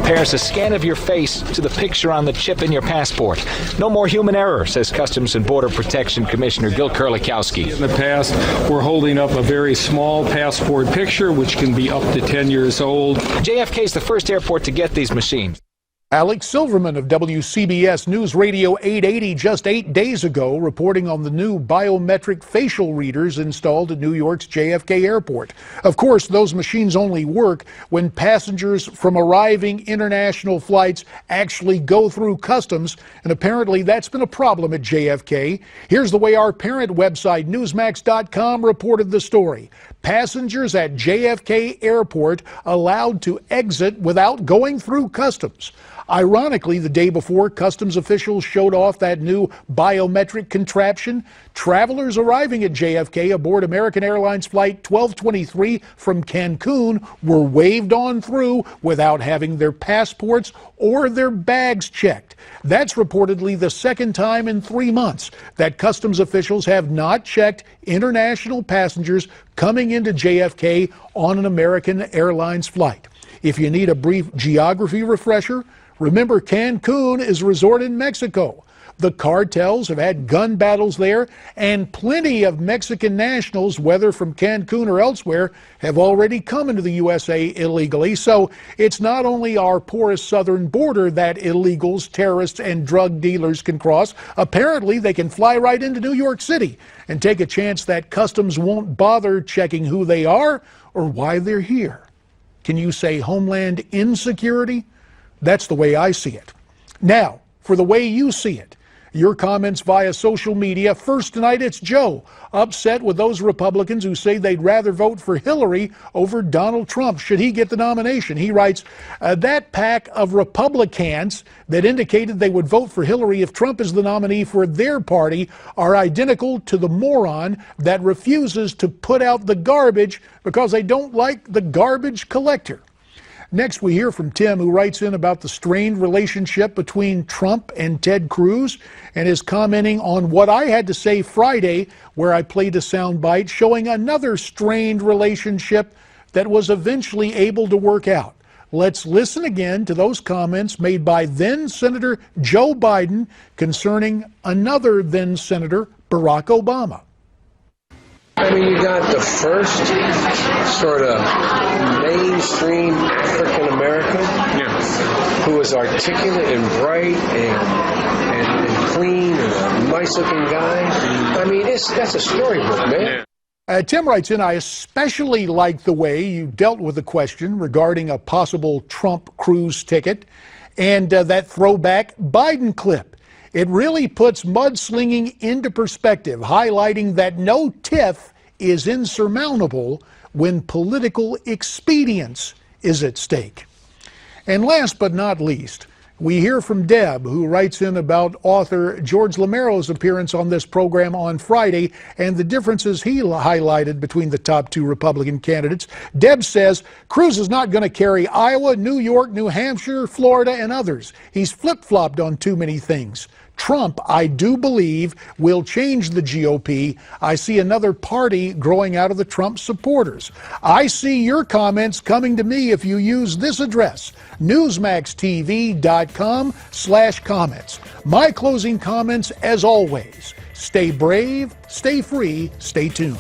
compares a scan of your face to the picture on the chip in your passport. No more human error, says Customs and Border Protection Commissioner Gil Kurlikowski. In the past, we're holding up a very small passport picture, which can be up to 10 years old. JFK is the first airport to get these machines. Alex Silverman of WCBS News Radio 880 just 8 days ago reporting on the new biometric facial readers installed at New York's JFK Airport. Of course, those machines only work when passengers from arriving international flights actually go through customs, and apparently that's been a problem at JFK. Here's the way our parent website, Newsmax.com, reported the story. Passengers at JFK Airport allowed to exit without going through customs. Ironically, the day before customs officials showed off that new biometric contraption, travelers arriving at JFK aboard American Airlines Flight 1223 from Cancun were waved on through without having their passports or their bags checked. That's reportedly the second time in 3 months that customs officials have not checked international passengers coming into JFK on an American Airlines flight. If you need a brief geography refresher, remember, Cancun is a resort in Mexico. The cartels have had gun battles there, and plenty of Mexican nationals, whether from Cancun or elsewhere, have already come into the USA illegally. So it's not only our porous southern border that illegals, terrorists, and drug dealers can cross. Apparently, they can fly right into New York City and take a chance that customs won't bother checking who they are or why they're here. Can you say homeland insecurity? That's the way I see it. Now, for the way you see it, your comments via social media. First tonight, it's Joe, upset with those Republicans who say they'd rather vote for Hillary over Donald Trump should he get the nomination. He writes, that pack of Republicans that indicated they would vote for Hillary if Trump is the nominee for their party are identical to the moron that refuses to put out the garbage because they don't like the garbage collector. Next, we hear from Tim, who writes in about the strained relationship between Trump and Ted Cruz and is commenting on what I had to say Friday, where I played a soundbite showing another strained relationship that was eventually able to work out. Let's listen again to those comments made by then Senator Joe Biden concerning another then Senator Barack Obama. I mean, you got the first sort of mainstream African American who is articulate and bright and clean and a nice-looking guy. I mean, that's a storybook, man. Tim writes in, I especially like the way you dealt with the question regarding a possible Trump-Cruz ticket and that throwback Biden clip. It really puts mudslinging into perspective, highlighting that no tiff is insurmountable when political expedience is at stake. And last but not least, we hear from Deb, who writes in about author George Lamero's appearance on this program on Friday and the differences he highlighted between the top two Republican candidates. Deb says Cruz is not going to carry Iowa, New York, New Hampshire, Florida, and others. He's flip-flopped on too many things. Trump, I do believe, will change the GOP. I see another party growing out of the Trump supporters. I see your comments coming to me if you use this address, newsmaxtv.com/comments. My closing comments, as always, stay brave, stay free, stay tuned.